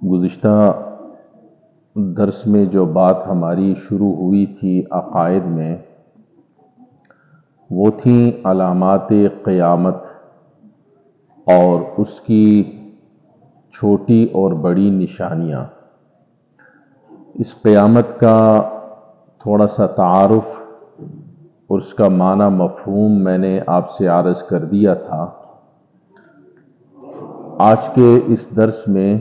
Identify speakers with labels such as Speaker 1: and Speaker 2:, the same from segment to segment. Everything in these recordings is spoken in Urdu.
Speaker 1: گزشتہ درس میں جو بات ہماری شروع ہوئی تھی عقائد میں، وہ تھیں علامات قیامت اور اس کی چھوٹی اور بڑی نشانیاں۔ اس قیامت کا تھوڑا سا تعارف اور اس کا معنی مفہوم میں نے آپ سے عرض کر دیا تھا۔ آج کے اس درس میں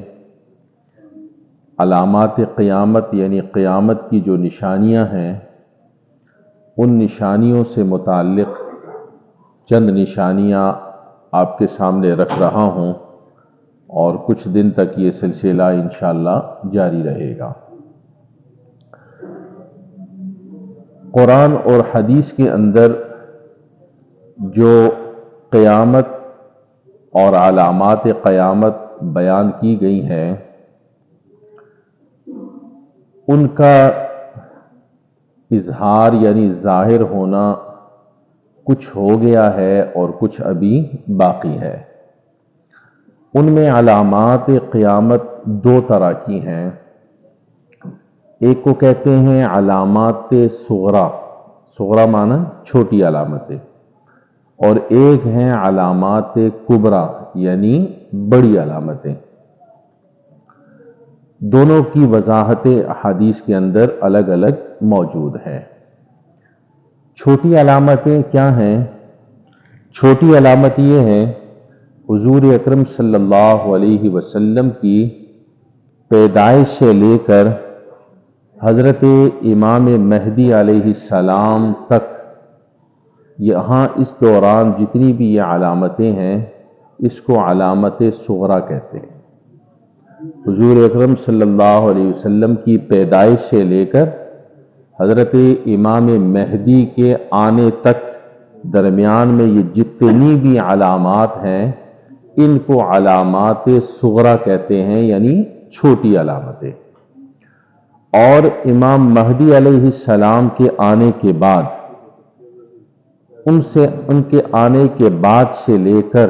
Speaker 1: علامات قیامت یعنی قیامت کی جو نشانیاں ہیں، ان نشانیوں سے متعلق چند نشانیاں آپ کے سامنے رکھ رہا ہوں، اور کچھ دن تک یہ سلسلہ انشاءاللہ جاری رہے گا۔ قرآن اور حدیث کے اندر جو قیامت اور علامات قیامت بیان کی گئی ہیں، ان کا اظہار یعنی ظاہر ہونا کچھ ہو گیا ہے اور کچھ ابھی باقی ہے۔ ان میں علامات قیامت دو طرح کی ہیں۔ ایک کو کہتے ہیں علامات صغریٰ، صغریٰ معنی چھوٹی علامتیں، اور ایک ہیں علامات کبریٰ یعنی بڑی علامتیں۔ دونوں کی وضاحت احادیث کے اندر الگ الگ موجود ہے۔ چھوٹی علامتیں کیا ہیں؟ چھوٹی علامت یہ ہے، حضور اکرم صلی اللہ علیہ وسلم کی پیدائش سے لے کر حضرت امام مہدی علیہ السلام تک، یہاں اس دوران جتنی بھی یہ علامتیں ہیں، اس کو علامت صغریٰ کہتے ہیں۔ حضور اکرم صلی اللہ علیہ وسلم کی پیدائش سے لے کر حضرت امام مہدی کے آنے تک درمیان میں یہ جتنی بھی علامات ہیں، ان کو علامات صغریٰ کہتے ہیں، یعنی چھوٹی علامتیں۔ اور امام مہدی علیہ السلام کے آنے کے بعد، ان کے آنے کے بعد سے لے کر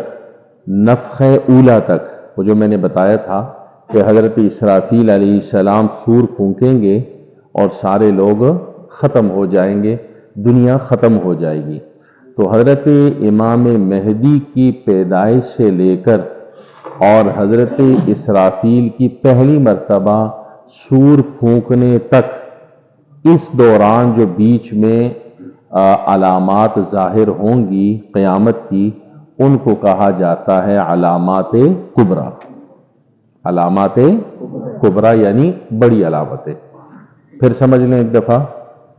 Speaker 1: نفخ اولیٰ تک، وہ جو میں نے بتایا تھا کہ حضرت اسرافیل علیہ السلام سور پھونکیں گے اور سارے لوگ ختم ہو جائیں گے، دنیا ختم ہو جائے گی، تو حضرت امام مہدی کی پیدائش سے لے کر اور حضرت اسرافیل کی پہلی مرتبہ سور پھونکنے تک، اس دوران جو بیچ میں علامات ظاہر ہوں گی قیامت کی، ان کو کہا جاتا ہے علامات کبریٰ۔ علامات کبریٰ یعنی بڑی علامتیں۔ پھر سمجھ لیں ایک دفعہ،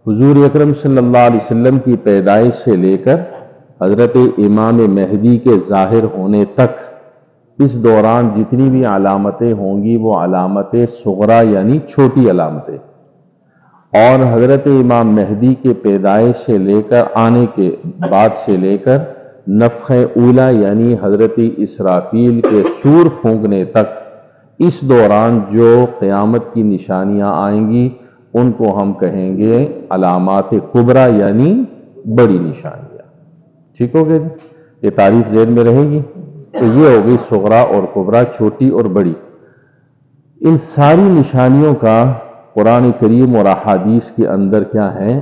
Speaker 1: حضور اکرم صلی اللہ علیہ وسلم کی پیدائش سے لے کر حضرت امام مہدی کے ظاہر ہونے تک، اس دوران جتنی بھی علامتیں ہوں گی وہ علامت صغریٰ یعنی چھوٹی علامتیں، اور حضرت امام مہدی کے پیدائش سے لے کر آنے کے بعد سے لے کر نفخ اولیٰ یعنی حضرت اسرافیل کے سور پھونکنے تک، اس دوران جو قیامت کی نشانیاں آئیں گی، ان کو ہم کہیں گے علامات کبریٰ یعنی بڑی نشانیاں۔ ٹھیک ہو گئے؟ یہ تعریف ذہن میں رہے گی؟ تو یہ ہوگی صغریٰ اور کبریٰ، چھوٹی اور بڑی۔ ان ساری نشانیوں کا قرآن کریم اور احادیث کے اندر کیا ہے؟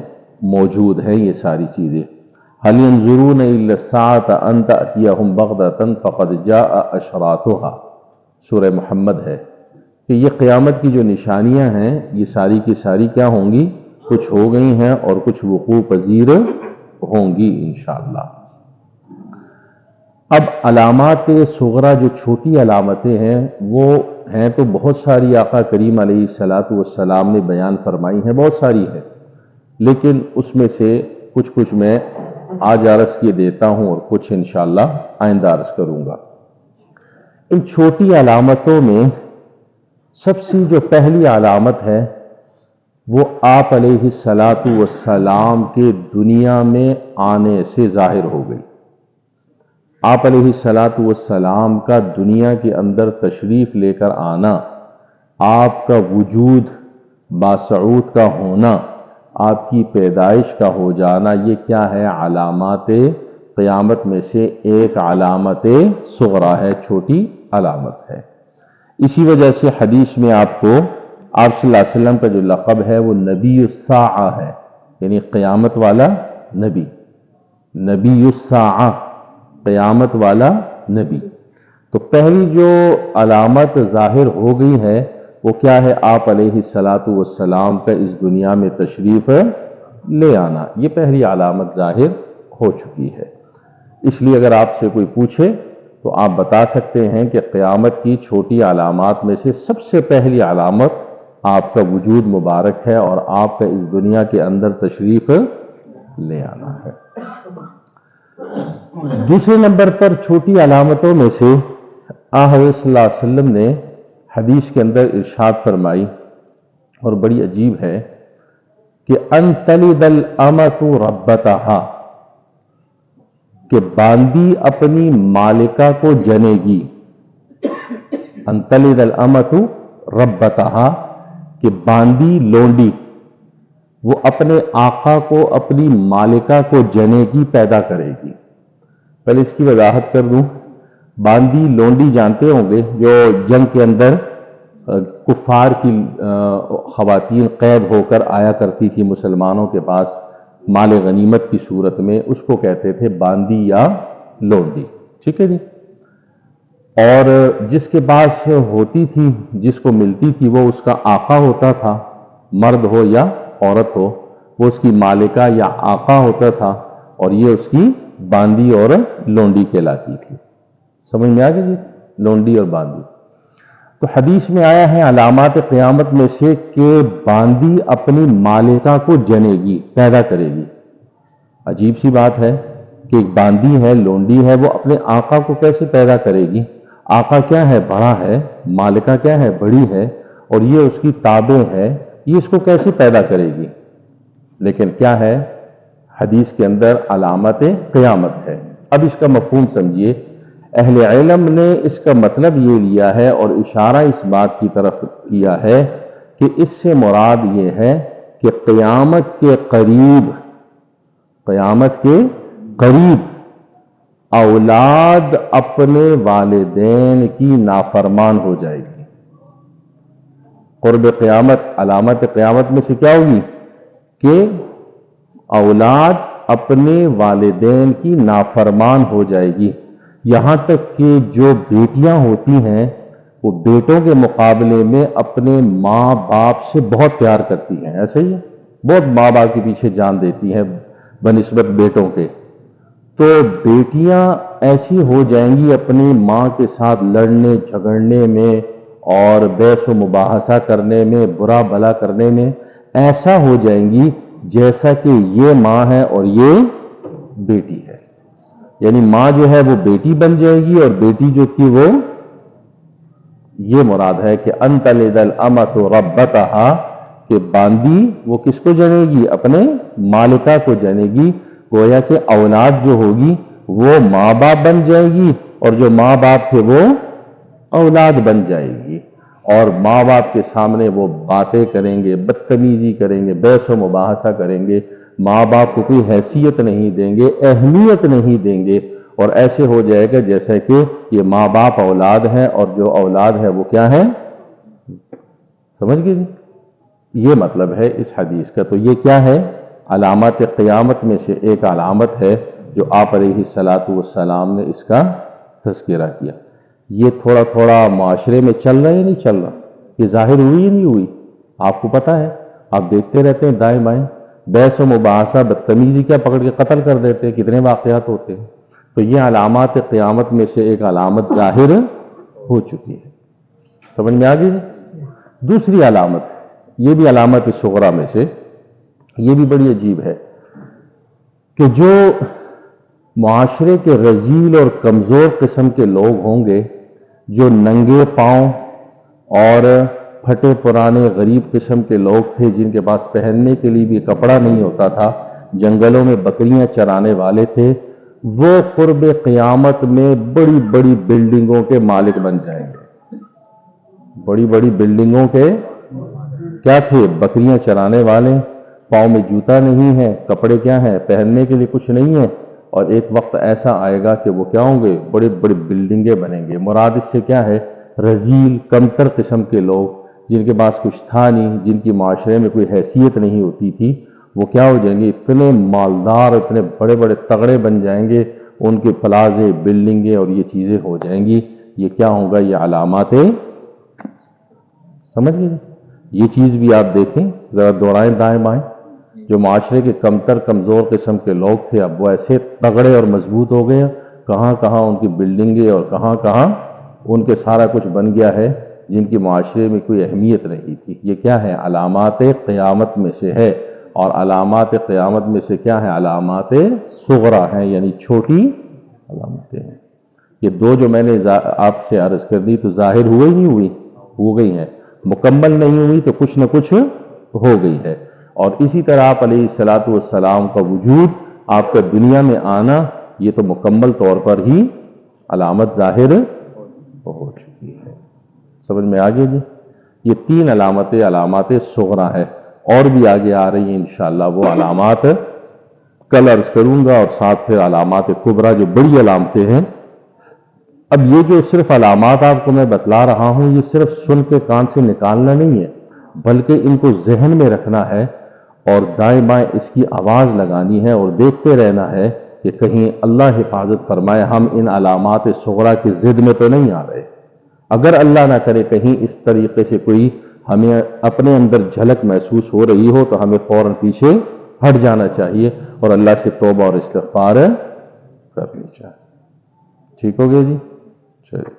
Speaker 1: موجود ہیں یہ ساری چیزیں۔ هل ينظرون الا الساعة ان تأتيهم بغتة فقد جاء اشراطها، سورہ محمد ہے کہ یہ قیامت کی جو نشانیاں ہیں، یہ ساری کی ساری کیا ہوں گی؟ کچھ ہو گئی ہیں اور کچھ وقوع پذیر ہوں گی انشاءاللہ۔ اب علامات صغریٰ جو چھوٹی علامتیں ہیں، وہ ہیں تو بہت ساری، آقا کریم علیہ السلام نے بیان فرمائی ہیں، بہت ساری ہیں، لیکن اس میں سے کچھ میں آج عرض کیے دیتا ہوں اور کچھ انشاءاللہ آئندہ عرض کروں گا۔ ان چھوٹی علامتوں میں سب سے جو پہلی علامت ہے، وہ آپ علیہ السلام کے دنیا میں آنے سے ظاہر ہو گئی۔ آپ علیہ السلام کا دنیا کے اندر تشریف لے کر آنا، آپ کا وجود باصعود کا ہونا، آپ کی پیدائش کا ہو جانا، یہ کیا ہے؟ علامات قیامت میں سے ایک علامت صغرا ہے، چھوٹی علامت ہے۔ اسی وجہ سے حدیث میں آپ کو آپ صلی اللہ علیہ وسلم کا جو لقب ہے وہ نبی الساعہ ہے، یعنی قیامت والا نبی، نبی الساعہ، قیامت والا نبی۔ تو پہلی جو علامت ظاہر ہو گئی ہے وہ کیا ہے؟ آپ علیہ الصلاۃ والسلام کا اس دنیا میں تشریف لے آنا، یہ پہلی علامت ظاہر ہو چکی ہے۔ اس لیے اگر آپ سے کوئی پوچھے تو آپ بتا سکتے ہیں کہ قیامت کی چھوٹی علامات میں سے سب سے پہلی علامت آپ کا وجود مبارک ہے اور آپ کا اس دنیا کے اندر تشریف لے آنا ہے۔ دوسرے نمبر پر چھوٹی علامتوں میں سے حضرت صلی اللہ علیہ وسلم نے حدیث کے اندر ارشاد فرمائی اور بڑی عجیب ہے کہ ان تلد الامۃ ربتہا، کہ باندی اپنی مالکہ کو جنے گی۔ ان تلد الامۃ ربتہا، کہ باندی لونڈی وہ اپنے آقا کو، اپنی مالکہ کو جنے گی، پیدا کرے گی۔ پہلے اس کی وضاحت کر دوں، باندی لونڈی جانتے ہوں گے، جو جنگ کے اندر کفار کی خواتین قید ہو کر آیا کرتی تھی مسلمانوں کے پاس مال غنیمت کی صورت میں، اس کو کہتے تھے باندی یا لونڈی، ٹھیک ہے جی۔ اور جس کے پاس ہوتی تھی، جس کو ملتی تھی، وہ اس کا آقا ہوتا تھا، مرد ہو یا عورت ہو، وہ اس کی مالکہ یا آقا ہوتا تھا، اور یہ اس کی باندی اور لونڈی کہلاتی تھی۔ سمجھ میں آ گئی جی، لونڈی اور باندی۔ تو حدیث میں آیا ہے علامات قیامت میں سے کہ باندی اپنی مالکہ کو جنے گی، پیدا کرے گی۔ عجیب سی بات ہے کہ ایک باندی ہے، لونڈی ہے، وہ اپنے آقا کو کیسے پیدا کرے گی؟ آقا کیا ہے؟ بڑا ہے، مالکہ کیا ہے؟ بڑی ہے، اور یہ اس کی تابع ہے، یہ اس کو کیسے پیدا کرے گی؟ لیکن کیا ہے؟ حدیث کے اندر علامت قیامت ہے۔ اب اس کا مفہوم سمجھیے، اہل علم نے اس کا مطلب یہ لیا ہے اور اشارہ اس بات کی طرف کیا ہے کہ اس سے مراد یہ ہے کہ قیامت کے قریب اولاد اپنے والدین کی نافرمان ہو جائے گی۔ قرب قیامت، علامت قیامت میں سے کیا ہوگی؟ کہ اولاد اپنے والدین کی نافرمان ہو جائے گی، یہاں تک کہ جو بیٹیاں ہوتی ہیں وہ بیٹوں کے مقابلے میں اپنے ماں باپ سے بہت پیار کرتی ہیں، ایسے ہی بہت ماں باپ کے پیچھے جان دیتی ہیں بنسبت بیٹوں کے۔ تو بیٹیاں ایسی ہو جائیں گی اپنی ماں کے ساتھ لڑنے جھگڑنے میں اور بحث و مباحثہ کرنے میں، برا بھلا کرنے میں، ایسا ہو جائیں گی جیسا کہ یہ ماں ہے اور یہ بیٹی ہے۔ یعنی ماں جو ہے وہ بیٹی بن جائے گی اور بیٹی جو تھی وہ، یہ مراد ہے کہ ان تلد الامۃ ربتہا، کہ باندی وہ کس کو جنے گی؟ اپنے مالکہ کو جنے گی۔ گویا کہ اولاد جو ہوگی وہ ماں باپ بن جائے گی، اور جو ماں باپ تھے وہ اولاد بن جائے گی، اور ماں باپ کے سامنے وہ باتیں کریں گے، بدتمیزی کریں گے، بحث و مباحثہ کریں گے، ماں باپ کو کوئی حیثیت نہیں دیں گے، اہمیت نہیں دیں گے، اور ایسے ہو جائے گا جیسا کہ یہ ماں باپ اولاد ہے اور جو اولاد ہے وہ کیا ہے؟ سمجھ گئے جی؟ یہ مطلب ہے اس حدیث کا۔ تو یہ کیا ہے؟ علامات قیامت میں سے ایک علامت ہے جو آپ علیہ الصلاۃ والسلام نے اس کا تذکرہ کیا۔ یہ تھوڑا تھوڑا معاشرے میں چل رہا ہے یا نہیں چل رہا؟ یہ ظاہر ہوئی یا نہیں ہوئی؟ آپ کو پتہ ہے، آپ دیکھتے رہتے ہیں دائیں بائیں، بحث و مباحثہ، بدتمیزی کیا پکڑ کے قتل کر دیتے ہیں، کتنے واقعات ہوتے ہیں۔ تو یہ علامات قیامت میں سے ایک علامت ظاہر ہو چکی ہے۔ سمجھ میں آ گئی؟ دوسری علامت، یہ بھی علامت صغرا میں سے، یہ بھی بڑی عجیب ہے کہ جو معاشرے کے رذیل اور کمزور قسم کے لوگ ہوں گے، جو ننگے پاؤں اور پھٹے پرانے غریب قسم کے لوگ تھے، جن کے پاس پہننے کے لیے بھی کپڑا نہیں ہوتا تھا، جنگلوں میں بکریاں چرانے والے تھے، وہ قرب قیامت میں بڑی بڑی بلڈنگوں کے مالک بن جائیں گے۔ بڑی بڑی بلڈنگوں کے کیا تھے؟ بکریاں چرانے والے، پاؤں میں جوتا نہیں ہے، کپڑے کیا ہیں پہننے کے لیے کچھ نہیں ہے، اور ایک وقت ایسا آئے گا کہ وہ کیا ہوں گے، بڑے بڑے بلڈنگیں بنیں گے۔ مراد اس سے کیا ہے، رذیل کمتر قسم کے لوگ جن کے پاس کچھ تھا نہیں، جن کی معاشرے میں کوئی حیثیت نہیں ہوتی تھی، وہ کیا ہو جائیں گے، اتنے مالدار، اتنے بڑے بڑے تگڑے بن جائیں گے، ان کے پلازے، بلڈنگیں اور یہ چیزیں ہو جائیں گی۔ یہ کیا ہوگا، یہ علامات، سمجھ گئے؟ یہ چیز بھی آپ دیکھیں، ذرا دوڑائیں دائیں بائیں، جو معاشرے کے کمتر کمزور قسم کے لوگ تھے اب وہ ایسے تگڑے اور مضبوط ہو گئے، کہاں کہاں ان کی بلڈنگیں اور کہاں کہاں ان کے سارا کچھ بن گیا ہے جن کی معاشرے میں کوئی اہمیت نہیں تھی۔ یہ کیا ہے، علامات قیامت میں سے ہے، اور علامات قیامت میں سے کیا ہے، علامات صغرا ہیں، یعنی چھوٹی علامتیں ہیں۔ یہ دو جو میں نے آپ سے عرض کر دی تو ظاہر ہوئی نہیں ہوئی، ہو گئی ہیں، مکمل نہیں ہوئی تو کچھ نہ کچھ ہو گئی ہے۔ اور اسی طرح آپ علیہ الصلاۃ والسلام کا وجود، آپ کا دنیا میں آنا، یہ تو مکمل طور پر ہی علامت ظاہر ہو چکی ہے۔ سمجھ میں آگے جی؟ یہ تین علامتیں علامات صغرا ہے، اور بھی آگے آ رہی ہیں انشاءاللہ، وہ علامات کل عرض کروں گا، اور ساتھ پھر علامات کبریٰ جو بڑی علامتیں ہیں۔ اب یہ جو صرف علامات آپ کو میں بتلا رہا ہوں، یہ صرف سن کے کان سے نکالنا نہیں ہے، بلکہ ان کو ذہن میں رکھنا ہے، اور دائیں بائیں اس کی آواز لگانی ہے، اور دیکھتے رہنا ہے کہ کہیں اللہ حفاظت فرمائے ہم ان علامات صغرا کی ضد میں تو نہیں آ رہے۔ اگر اللہ نہ کرے کہیں اس طریقے سے کوئی ہمیں اپنے اندر جھلک محسوس ہو رہی ہو تو ہمیں فوراً پیچھے ہٹ جانا چاہیے اور اللہ سے توبہ اور استغفار کرنی چاہیے۔ ٹھیک ہو گیا جی؟ چلیے،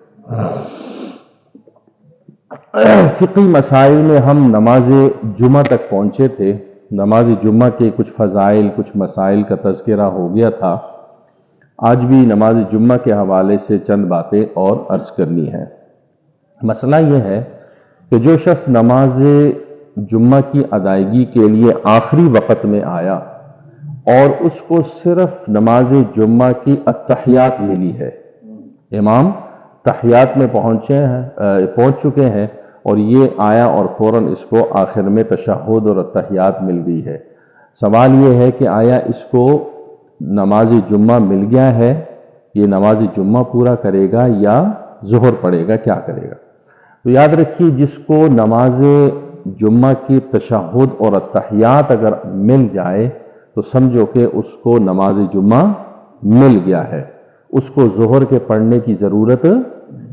Speaker 1: فقہی مسائل میں ہم نماز جمعہ تک پہنچے تھے۔ نماز جمعہ کے کچھ فضائل، کچھ مسائل کا تذکرہ ہو گیا تھا۔ آج بھی نماز جمعہ کے حوالے سے چند باتیں اور عرض کرنی ہے۔ مسئلہ یہ ہے کہ جو شخص نماز جمعہ کی ادائیگی کے لیے آخری وقت میں آیا اور اس کو صرف نماز جمعہ کی التحیات ملی ہے، امام تحیات میں پہنچ چکے ہیں، اور یہ آیا اور فوراً اس کو آخر میں تشہد اور التحیات مل گئی ہے۔ سوال یہ ہے کہ آیا اس کو نماز جمعہ مل گیا ہے، یہ نماز جمعہ پورا کرے گا یا ظہر پڑھے گا، کیا کرے گا؟ تو یاد رکھیے، جس کو نماز جمعہ کی تشہد اور التحیات اگر مل جائے تو سمجھو کہ اس کو نماز جمعہ مل گیا ہے، اس کو ظہر کے پڑھنے کی ضرورت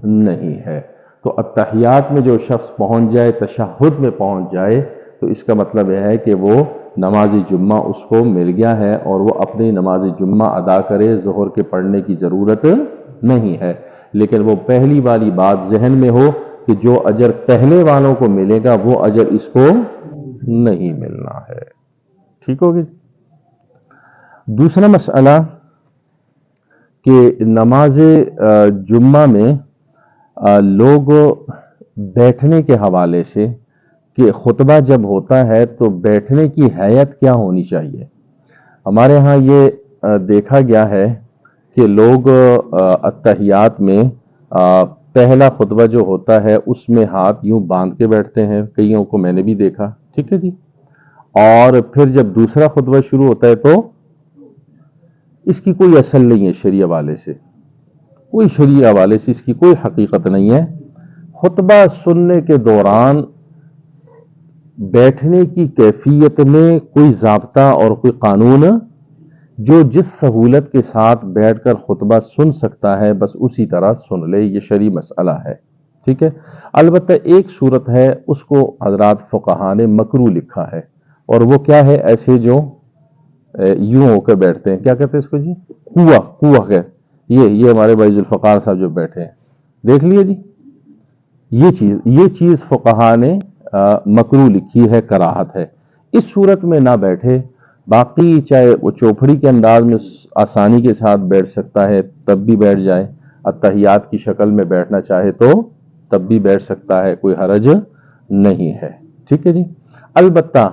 Speaker 1: نہیں ہے۔ تو التحیات میں جو شخص پہنچ جائے، تشہد میں پہنچ جائے، تو اس کا مطلب یہ ہے کہ وہ نماز جمعہ اس کو مل گیا ہے اور وہ اپنی نماز جمعہ ادا کرے، ظہر کے پڑھنے کی ضرورت نہیں ہے۔ لیکن وہ پہلی والی بات ذہن میں ہو کہ جو اجر پہلے والوں کو ملے گا وہ اجر اس کو نہیں ملنا ہے۔ ٹھیک ہوگی؟ دوسرا مسئلہ کہ نماز جمعہ میں لوگ بیٹھنے کے حوالے سے، کہ خطبہ جب ہوتا ہے تو بیٹھنے کی حیت کیا ہونی چاہیے۔ ہمارے ہاں یہ دیکھا گیا ہے کہ لوگ التحیات میں پہلا خطبہ جو ہوتا ہے اس میں ہاتھ یوں باندھ کے بیٹھتے ہیں، کئیوں کو میں نے بھی دیکھا، ٹھیک ہے جی، اور پھر جب دوسرا خطبہ شروع ہوتا ہے تو اس کی کوئی اصل نہیں ہے شرعی حوالے سے، کوئی شرعی حوالے سے اس کی کوئی حقیقت نہیں ہے۔ خطبہ سننے کے دوران بیٹھنے کی کیفیت میں کوئی ضابطہ اور کوئی قانون، جو جس سہولت کے ساتھ بیٹھ کر خطبہ سن سکتا ہے بس اسی طرح سن لے، یہ شرعی مسئلہ ہے، ٹھیک ہے۔ البتہ ایک صورت ہے، اس کو حضرات فقہا نے مکروہ لکھا ہے، اور وہ کیا ہے، ایسے جو یوں ہو کے بیٹھتے ہیں، کیا کہتے ہیں اس کو جی، کوہ ہے، یہ ہمارے بھائی ذوالفقار صاحب جو بیٹھے ہیں، دیکھ لیے جی، یہ چیز فقہا نے مکروہ لکھی ہے، کراہت ہے، اس صورت میں نہ بیٹھے۔ باقی چاہے وہ چوپڑی کے انداز میں آسانی کے ساتھ بیٹھ سکتا ہے تب بھی بیٹھ جائے، التحیات کی شکل میں بیٹھنا چاہے تو تب بھی بیٹھ سکتا ہے، کوئی حرج نہیں ہے، ٹھیک ہے جی۔ البتہ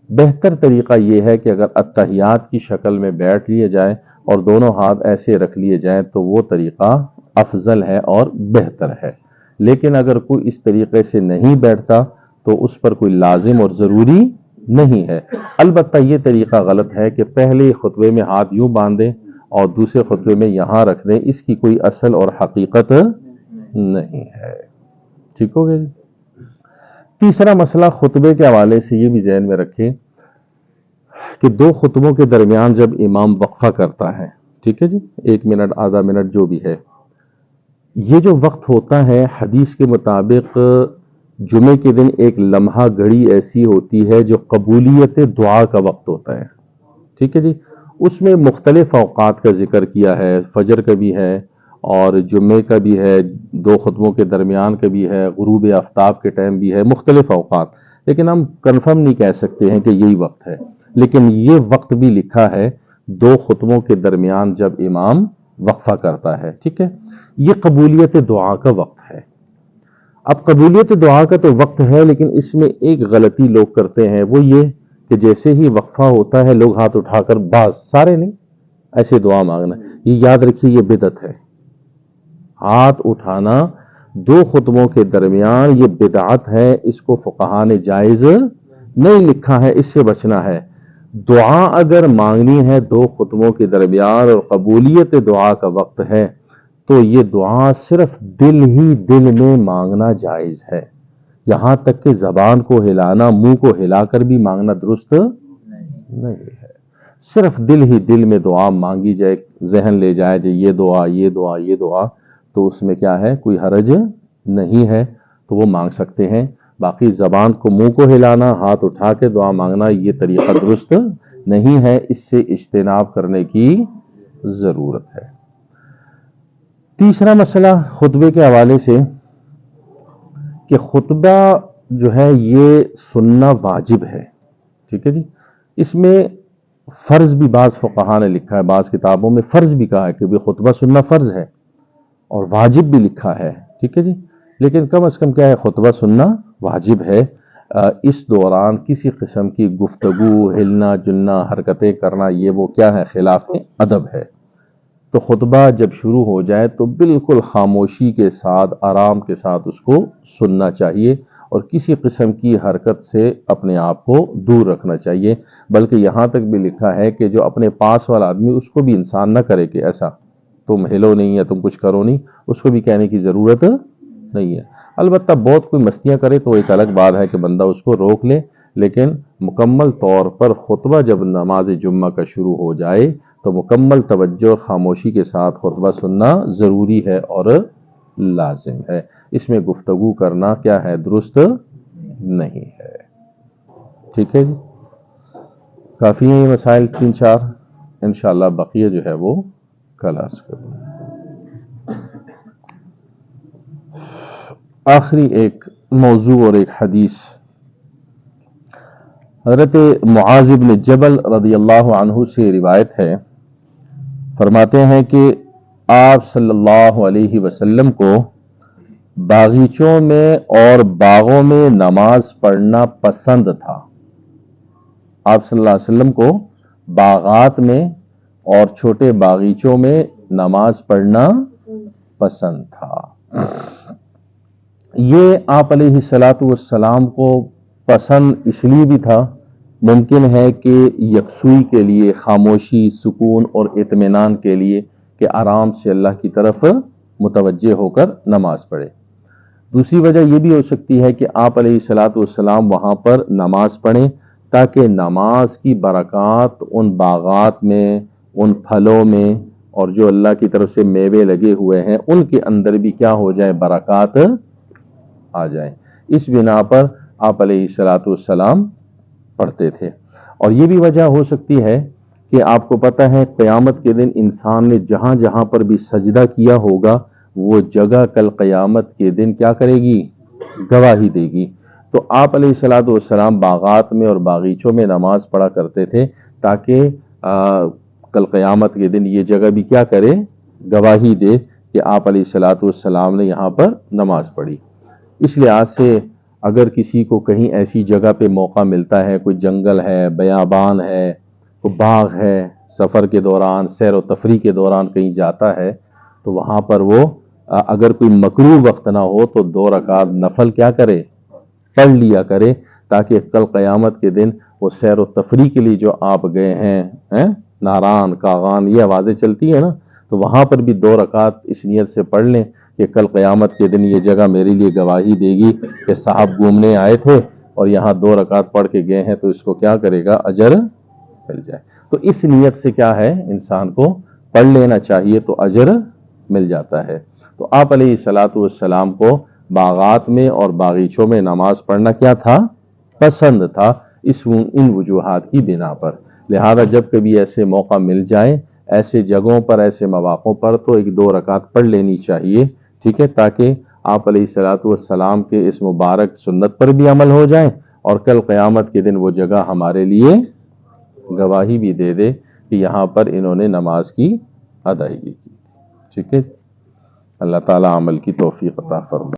Speaker 1: بہتر طریقہ یہ ہے کہ اگر التحیات کی شکل میں بیٹھ لیے جائے اور دونوں ہاتھ ایسے رکھ لیے جائیں تو وہ طریقہ افضل ہے اور بہتر ہے۔ لیکن اگر کوئی اس طریقے سے نہیں بیٹھتا تو اس پر کوئی لازم اور ضروری نہیں ہے۔ البتہ یہ طریقہ غلط ہے کہ پہلے خطبے میں ہاتھ یوں باندھیں اور دوسرے خطبے میں یہاں رکھ دیں، اس کی کوئی اصل اور حقیقت نہیں ہے۔ ٹھیک ہو گیا جی۔ تیسرا مسئلہ خطبے کے حوالے سے یہ بھی ذہن میں رکھیں کہ دو خطبوں کے درمیان جب امام وقفہ کرتا ہے، ٹھیک ہے جی، 1 منٹ آدھا منٹ جو بھی ہے، یہ جو وقت ہوتا ہے حدیث کے مطابق جمعے کے دن ایک لمحہ گھڑی ایسی ہوتی ہے جو قبولیت دعا کا وقت ہوتا ہے، ٹھیک ہے جی۔ اس میں مختلف اوقات کا ذکر کیا ہے، فجر کا بھی ہے اور جمعے کا بھی ہے، دو خطبوں کے درمیان کا بھی ہے، غروب آفتاب کے ٹائم بھی ہے، مختلف اوقات، لیکن ہم کنفرم نہیں کہہ سکتے ہیں کہ یہی وقت ہے، لیکن یہ وقت بھی لکھا ہے دو خطبوں کے درمیان جب امام وقفہ کرتا ہے، ٹھیک ہے۔ یہ قبولیت دعا کا وقت ہے۔ اب قبولیت دعا کا تو وقت ہے، لیکن اس میں ایک غلطی لوگ کرتے ہیں، وہ یہ کہ جیسے ہی وقفہ ہوتا ہے لوگ ہاتھ اٹھا کر، بعض سارے نہیں، ایسے دعا مانگنا، یہ یاد رکھیے یہ بدعت ہے۔ ہاتھ اٹھانا دو خطبوں کے درمیان یہ بدعت ہے، اس کو فقہا نے جائز نہیں لکھا ہے، اس سے بچنا ہے۔ دعا اگر مانگنی ہے دو خطبوں کے درمیان اور قبولیت دعا کا وقت ہے تو یہ دعا صرف دل ہی دل میں مانگنا جائز ہے، یہاں تک کہ زبان کو ہلانا، منہ کو ہلا کر بھی مانگنا درست نہیں ہے۔ صرف دل ہی دل میں دعا مانگی جائے، ذہن لے جائے کہ یہ دعا یہ دعا یہ دعا، تو اس میں کیا ہے، کوئی حرج نہیں ہے، تو وہ مانگ سکتے ہیں۔ باقی زبان کو، منہ کو ہلانا، ہاتھ اٹھا کے دعا مانگنا، یہ طریقہ درست نہیں ہے، اس سے اجتناب کرنے کی ضرورت ہے۔ تیسرا مسئلہ خطبے کے حوالے سے کہ خطبہ جو ہے یہ سننا واجب ہے، ٹھیک ہے جی۔ اس میں فرض بھی بعض فقہا نے لکھا ہے، بعض کتابوں میں فرض بھی کہا ہے کہ خطبہ سننا فرض ہے، اور واجب بھی لکھا ہے، ٹھیک ہے جی۔ لیکن کم از کم کیا ہے، خطبہ سننا واجب ہے۔ اس دوران کسی قسم کی گفتگو، ہلنا جلنا، حرکتیں کرنا، یہ وہ کیا ہے، خلاف ادب ہے۔ تو خطبہ جب شروع ہو جائے تو بالکل خاموشی کے ساتھ، آرام کے ساتھ اس کو سننا چاہیے، اور کسی قسم کی حرکت سے اپنے آپ کو دور رکھنا چاہیے۔ بلکہ یہاں تک بھی لکھا ہے کہ جو اپنے پاس والا آدمی، اس کو بھی انسان نہ کرے کہ ایسا تم ہلو نہیں یا تم کچھ کرو نہیں، اس کو بھی کہنے کی ضرورت نہیں ہے۔ البتہ بہت کوئی مستیاں کرے تو ایک الگ بات ہے کہ بندہ اس کو روک لے، لیکن مکمل طور پر خطبہ جب نماز جمعہ کا شروع ہو جائے تو مکمل توجہ اور خاموشی کے ساتھ خطبہ سننا ضروری ہے اور لازم ہے۔ اس میں گفتگو کرنا کیا ہے، درست نہیں ہے، ٹھیک ہے جی۔ کافی ہیں یہ مسائل 3-4، انشاءاللہ بقیہ جو ہے وہ کل عرض کروں۔ آخری ایک موضوع اور ایک حدیث، حضرت معاذ بن جبل رضی اللہ عنہ سے روایت ہے، فرماتے ہیں کہ آپ صلی اللہ علیہ وسلم کو باغیچوں میں اور باغوں میں نماز پڑھنا پسند تھا۔ آپ صلی اللہ علیہ وسلم کو باغات میں اور چھوٹے باغیچوں میں نماز پڑھنا پسند تھا۔ یہ آپ علیہ الصلوۃ والسلام کو پسند اس لیے بھی تھا، ممکن ہے کہ یکسوئی کے لیے، خاموشی، سکون اور اطمینان کے لیے کہ آرام سے اللہ کی طرف متوجہ ہو کر نماز پڑھے۔ دوسری وجہ یہ بھی ہو سکتی ہے کہ آپ علیہ الصلوۃ والسلام وہاں پر نماز پڑھیں تاکہ نماز کی برکات ان باغات میں، ان پھلوں میں، اور جو اللہ کی طرف سے میوے لگے ہوئے ہیں ان کے اندر بھی کیا ہو جائے، برکات آ جائیں۔ اس بنا پر آپ علیہ الصلوۃ والسلام پڑھتے تھے۔ اور یہ بھی وجہ ہو سکتی ہے کہ آپ کو پتہ ہے قیامت کے دن انسان نے جہاں جہاں پر بھی سجدہ کیا ہوگا وہ جگہ کل قیامت کے دن کیا کرے گی، گواہی دے گی۔ تو آپ علیہ الصلوۃ والسلام باغات میں اور باغیچوں میں نماز پڑھا کرتے تھے تاکہ کل قیامت کے دن یہ جگہ بھی کیا کرے، گواہی دے کہ آپ علیہ الصلوۃ والسلام نے یہاں پر نماز پڑھی۔ اس لحاظ سے اگر کسی کو کہیں ایسی جگہ پہ موقع ملتا ہے، کوئی جنگل ہے، بیابان ہے، کوئی باغ ہے، سفر کے دوران، سیر و تفریح کے دوران کہیں جاتا ہے تو وہاں پر وہ اگر کوئی مکروہ وقت نہ ہو تو 2 رکعت نفل کیا کرے، پڑھ لیا کرے، تاکہ کل قیامت کے دن وہ سیر و تفریح کے لیے جو آپ گئے ہیں ناران کاغان یہ آوازیں چلتی ہیں نا، تو وہاں پر بھی 2 رکعت اس نیت سے پڑھ لیں کہ کل قیامت کے دن یہ جگہ میرے لیے گواہی دے گی کہ صاحب گھومنے آئے تھے اور یہاں 2 رکعت پڑھ کے گئے ہیں، تو اس کو کیا کرے گا، اجر مل جائے۔ تو اس نیت سے کیا ہے، انسان کو پڑھ لینا چاہیے تو اجر مل جاتا ہے۔ تو آپ علیہ الصلوۃ والسلام کو باغات میں اور باغیچوں میں نماز پڑھنا کیا تھا، پسند تھا، ان وجوہات کی بنا پر۔ لہذا جب کبھی ایسے موقع مل جائیں، ایسے جگہوں پر، ایسے مواقعوں پر، تو 1-2 رکعت پڑھ لینی چاہیے، ٹھیک ہے، تاکہ آپ علیہ الصلوۃ والسلام کے اس مبارک سنت پر بھی عمل ہو جائے اور کل قیامت کے دن وہ جگہ ہمارے لیے گواہی بھی دے دے کہ یہاں پر انہوں نے نماز کی ادائیگی کی، ٹھیک ہے۔ اللہ تعالیٰ عمل کی توفیق عطا فرمائے۔